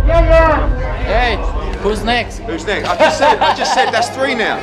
Hey, who's next? Who's next? I just said that's 3 now.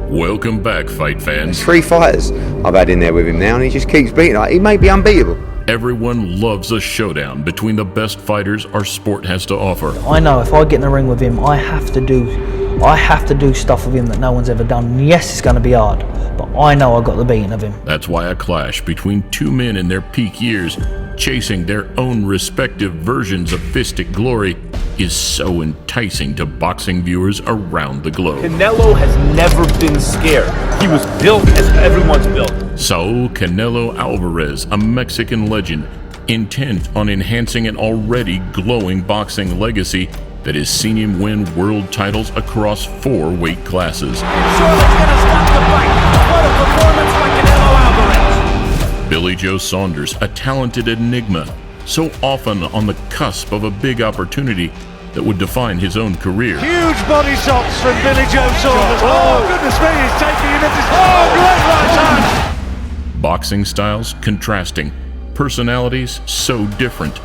Welcome back, fight fans. 3 fighters I've had in there with him now, and he just keeps beating. Like, he may be unbeatable. Everyone loves a showdown between the best fighters our sport has to offer. I know if I get in the ring with him, I have to do stuff with him that no one's ever done. And yes, it's going to be hard, but I know I got the beating of him. That's why a clash between 2 men in their peak years, chasing their own respective versions of fistic glory, is so enticing to boxing viewers around the globe. Canelo has never been scared. He was built as everyone's built. Saul Canelo Alvarez, a Mexican legend, intent on enhancing an already glowing boxing legacy that has seen him win world titles across 4 weight classes. Surely gonna stop the fight. What a performance by Canelo Alvarez. Billy Joe Saunders, a talented enigma, so often on the cusp of a big opportunity that would define his own career. Huge body shots from Billy Joe Saunders. Oh, goodness me, he's taking him into... Oh, great right hand! Boxing styles contrasting, personalities so different.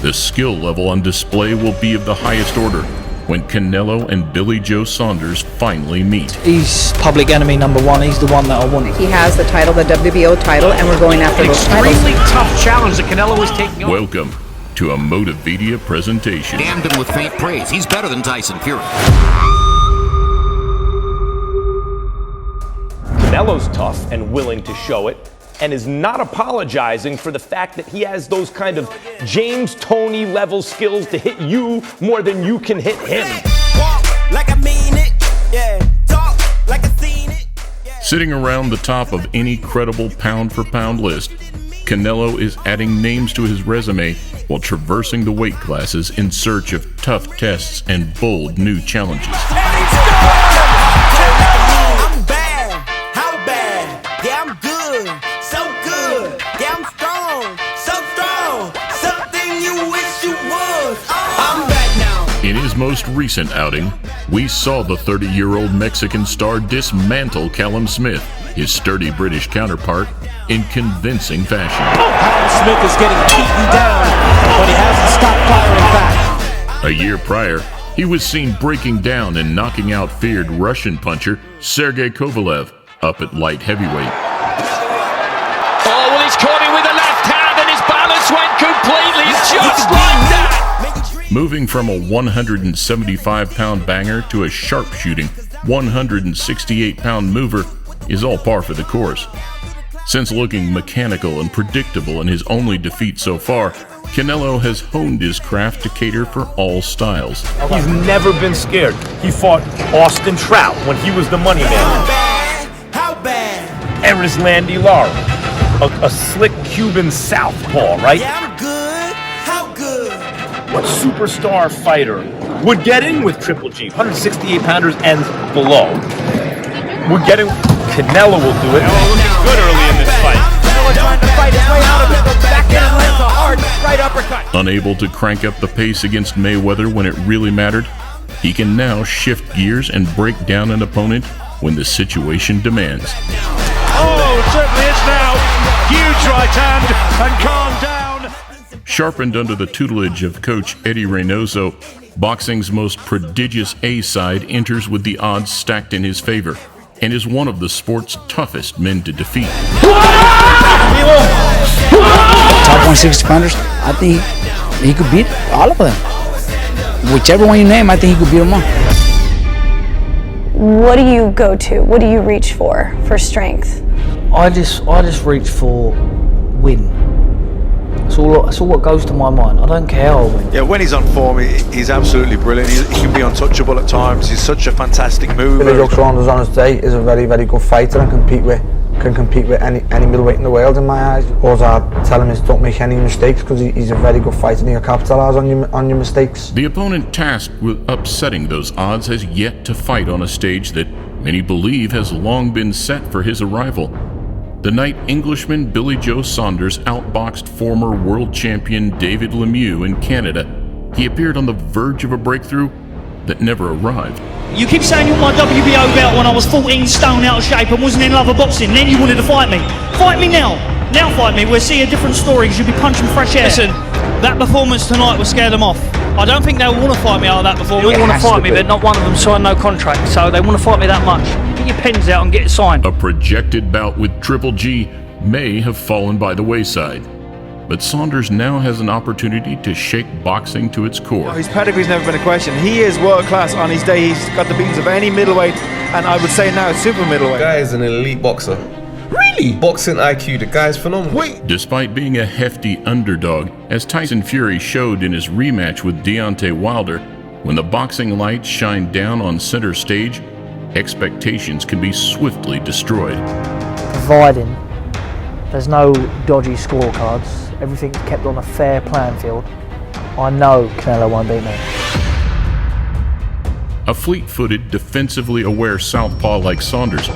The skill level on display will be of the highest order when Canelo and Billy Joe Saunders finally meet. He's public enemy number 1. He's the one that I want. He has the title, the WBO title, and we're going after those titles. Extremely tough challenge that Canelo is taking on. Welcome to a Motivedia presentation. Damned him with faint praise. He's better than Tyson Fury. Canelo's tough and willing to show it, and is not apologizing for the fact that he has those kind of James Toney level skills to hit you more than you can hit him. Walk like I mean it, yeah. Talk like I seen it. Yeah. Sitting around the top of any credible pound-for-pound list, Canelo is adding names to his resume while traversing the weight classes in search of tough tests and bold new challenges. I'm bad, how bad? Yeah, I'm good, so good. Yeah, I'm strong, so strong. Something you wish you was. I'm back now. In his most recent outing, we saw the 30-year-old Mexican star dismantle Callum Smith, his sturdy British counterpart, in convincing fashion. Callum Smith is getting beaten down, but he hasn't stopped firing back. A year prior, he was seen breaking down and knocking out feared Russian puncher Sergey Kovalev up at light heavyweight. Oh, well, he's caught him with a left hand and his balance went completely just like that. Moving from a 175-pound banger to a sharpshooting 168-pound mover is all par for the course. Since looking mechanical and predictable in his only defeat so far, Canelo has honed his craft to cater for all styles. He's never been scared. He fought Austin Trout when he was the money man. How bad? How bad? Erislandy Lara, a slick Cuban southpaw, right? Yeah, I'm good. How good? What superstar fighter would get in with Triple G, 168-pounders and below? We're getting... Canelo will do it. Canelo looking good early in this fight. Canelo trying to fight his way out of it. Back in and lands a hard right uppercut. Unable to crank up the pace against Mayweather when it really mattered, he can now shift gears and break down an opponent when the situation demands. Oh, it certainly is now. Huge right hand and calm down. Sharpened under the tutelage of coach Eddie Reynoso, boxing's most prodigious A-side enters with the odds stacked in his favor and is one of the sport's toughest men to defeat. Top 160-pounders, I think he could beat all of them. Whichever one you name, I think he could beat them all. What do you go to? What do you reach for strength? I just reach for win. That's all what goes to my mind. I don't care how I win. Yeah, when he's on form, he's absolutely brilliant. He can be untouchable at times. He's such a fantastic mover. Billy Joe Saunders on his day is a very, very good fighter and can compete with any middleweight in the world in my eyes. All I tell him is don't make any mistakes because he's a very good fighter and he'll capitalise on your mistakes. The opponent tasked with upsetting those odds has yet to fight on a stage that many believe has long been set for his arrival. The night Englishman Billy Joe Saunders outboxed former world champion David Lemieux in Canada, he appeared on the verge of a breakthrough that never arrived. You keep saying you want my WBO belt when I was 14 stone out of shape and wasn't in love with boxing. Then you wanted to fight me. Fight me now. Now fight me. We'll see a different story because you'll be punching fresh air. Listen, that performance tonight will scare them off. I don't think they'll want to fight me out of that before. They all want to fight me, but not one of them signed no contract, so they want to fight me that much. Get your pens out and get it signed. A projected bout with Triple G may have fallen by the wayside, but Saunders now has an opportunity to shake boxing to its core. His pedigree's never been a question. He is world class on his day. He's got the beatings of any middleweight, and I would say now super middleweight. The guy is an elite boxer. Really? Boxing IQ, the guy's phenomenal. Wait. Despite being a hefty underdog, as Tyson Fury showed in his rematch with Deontay Wilder, when the boxing lights shine down on center stage, expectations can be swiftly destroyed. Providing there's no dodgy scorecards, everything's kept on a fair playing field, I know Canelo won't beat me. A fleet-footed, defensively aware southpaw like Saunders,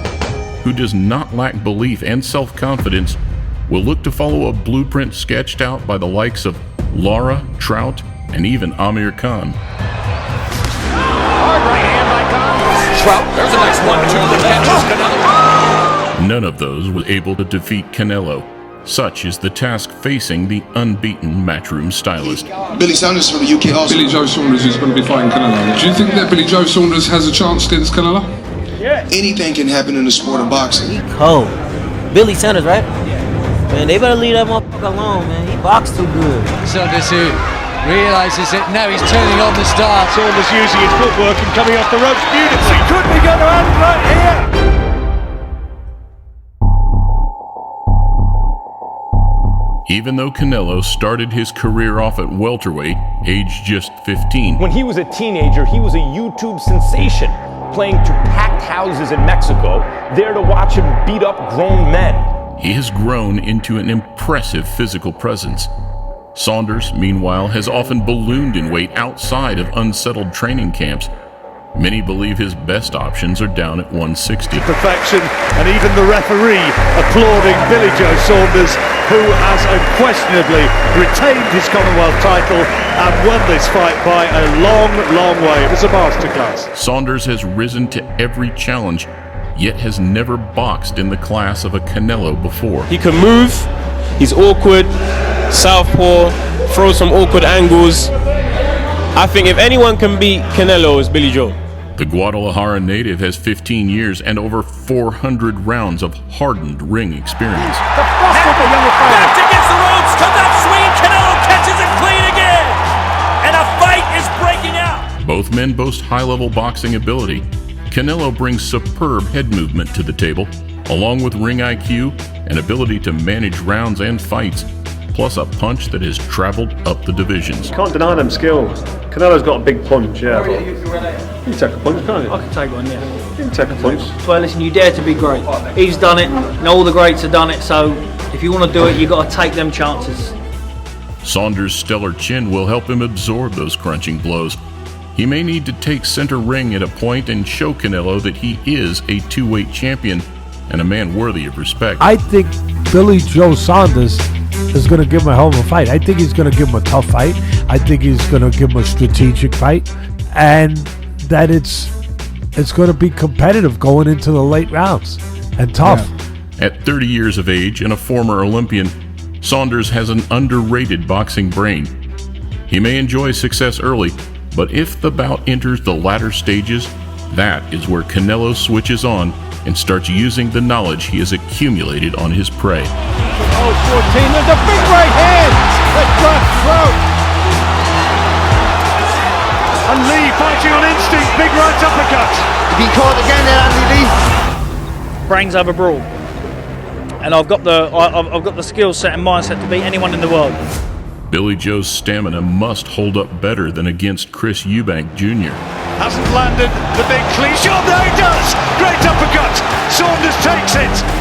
who does not lack belief and self-confidence, will look to follow a blueprint sketched out by the likes of Lara, Trout, and even Amir Khan. Hard right hand by Khan. Trout, there's a nice 1-2 that catches Canelo. None of those were able to defeat Canelo. Such is the task facing the unbeaten matchroom stylist. Billy Saunders from the UK also. Billy Joe Saunders is going to be fighting Canelo. Do you think that Billy Joe Saunders has a chance against Canelo? Yeah. Anything can happen in the sport of boxing. He cold. Billy Saunders, right? Man, they better leave that motherfucker alone, man. He boxed too good. Saunders who realises it now, he's turning on the start. Saunders using his footwork and coming off the ropes beautifully. He could be going to hand right here. Even though Canelo started his career off at welterweight, aged just 15. When he was a teenager, he was a YouTube sensation, playing to packed houses in Mexico, there to watch him beat up grown men. He has grown into an impressive physical presence. Saunders, meanwhile, has often ballooned in weight outside of unsettled training camps. Many believe his best options are down at 160. Perfection, and even the referee applauding Billy Joe Saunders, who has unquestionably retained his Commonwealth title and won this fight by a long, long way. It was a masterclass. Saunders has risen to every challenge, yet has never boxed in the class of a Canelo before. He can move, he's awkward, southpaw, throws some awkward angles. I think if anyone can beat Canelo, it's Billy Joe. The Guadalajara native has 15 years and over 400 rounds of hardened ring experience. Back against the ropes, comes out swinging, Canelo catches it clean again! And a fight is breaking out! Both men boast high-level boxing ability. Canelo brings superb head movement to the table, along with ring IQ and ability to manage rounds and fights, plus a punch that has traveled up the divisions. You can't deny them skills. Canelo's got a big punch, yeah. You can take a punch, can't you? I can take one, yeah. You can take a punch. Well, listen, you dare to be great. He's done it, and all the greats have done it, so if you want to do it, you've got to take them chances. Saunders' stellar chin will help him absorb those crunching blows. He may need to take center ring at a point and show Canelo that he is a two-weight champion and a man worthy of respect. I think Billy Joe Saunders is going to give him a hell of a fight. I think he's going to give him a tough fight. I think he's going to give him a strategic fight, and that it's going to be competitive going into the late rounds and tough. Yeah. At 30 years of age and a former Olympian, Saunders has an underrated boxing brain. He may enjoy success early, but if the bout enters the latter stages, that is where Canelo switches on and starts using the knowledge he has accumulated on his prey. Oh, 14, there's a big right hand! That's Trout's throat! And Lee fighting on instinct, big right uppercut! Be caught again there, Andy Lee. Brains over brawl. And I've got the skill set and mindset to beat anyone in the world. Billy Joe's stamina must hold up better than against Chris Eubank Jr. Hasn't landed the big clean shot. There he does! Great uppercut! Saunders takes it!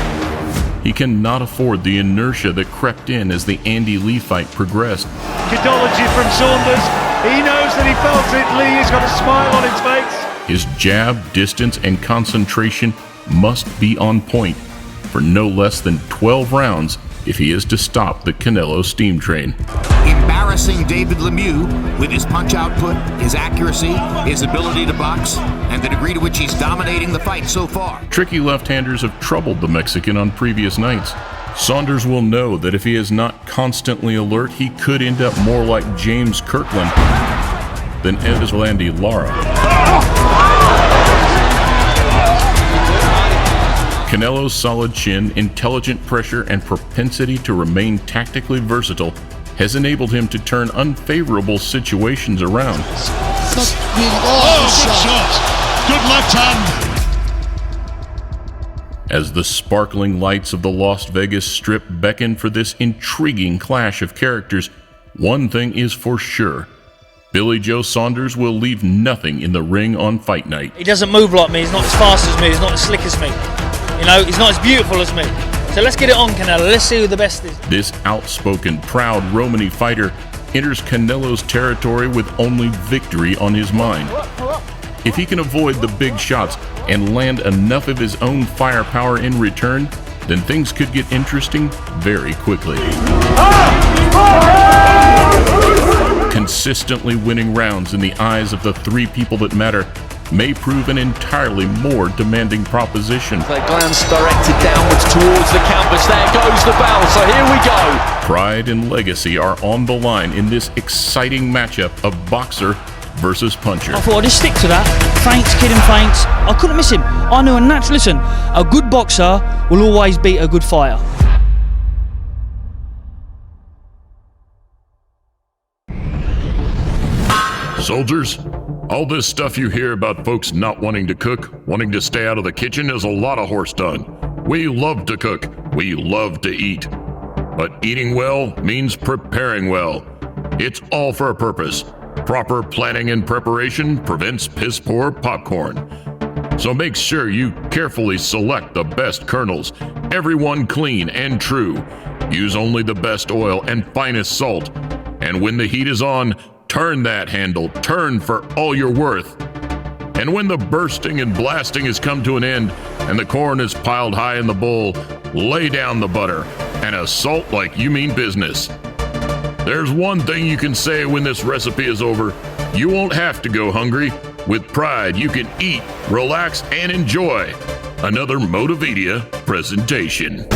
He cannot afford the inertia that crept in as the Andy Lee fight progressed. Kidology from Saunders. He knows that he felt it. Lee has got a smile on his face. His jab, distance, and concentration must be on point for no less than 12 rounds if he is to stop the Canelo steam train. Embarrassing David Lemieux with his punch output, his accuracy, his ability to box, and the degree to which he's dominating the fight so far. Tricky left-handers have troubled the Mexican on previous nights. Saunders will know that if he is not constantly alert, he could end up more like James Kirkland than Eslandi Lara. Canelo's solid chin, intelligent pressure, and propensity to remain tactically versatile has enabled him to turn unfavorable situations around. Good shot. Good left hand. As the sparkling lights of the Las Vegas Strip beckon for this intriguing clash of characters, one thing is for sure. Billy Joe Saunders will leave nothing in the ring on fight night. He doesn't move like me, he's not as fast as me, he's not as slick as me. You know, he's not as beautiful as me. So let's get it on, Canelo. Let's see who the best is. This outspoken, proud Romani fighter enters Canelo's territory with only victory on his mind. If he can avoid the big shots and land enough of his own firepower in return, then things could get interesting very quickly. Consistently winning rounds in the eyes of the three people that matter may prove an entirely more demanding proposition. They glance directed downwards towards the canvas. There goes the bell, so here we go. Pride and legacy are on the line in this exciting matchup of boxer versus puncher. I thought I'd just stick to that. Feints, kidding feints. I couldn't miss him. I knew a natural. Listen, a good boxer will always beat a good fighter. Soldiers, all this stuff you hear about folks not wanting to cook, wanting to stay out of the kitchen is a lot of horse done. We love to cook. We love to eat. But eating well means preparing well. It's all for a purpose. Proper planning and preparation prevents piss-poor popcorn. So make sure you carefully select the best kernels, everyone clean and true. Use only the best oil and finest salt. And when the heat is on, turn that handle, turn for all you're worth. And when the bursting and blasting has come to an end and the corn is piled high in the bowl, lay down the butter and assault like you mean business. There's one thing you can say when this recipe is over. You won't have to go hungry. With pride, you can eat, relax, and enjoy. Another Motivedia presentation.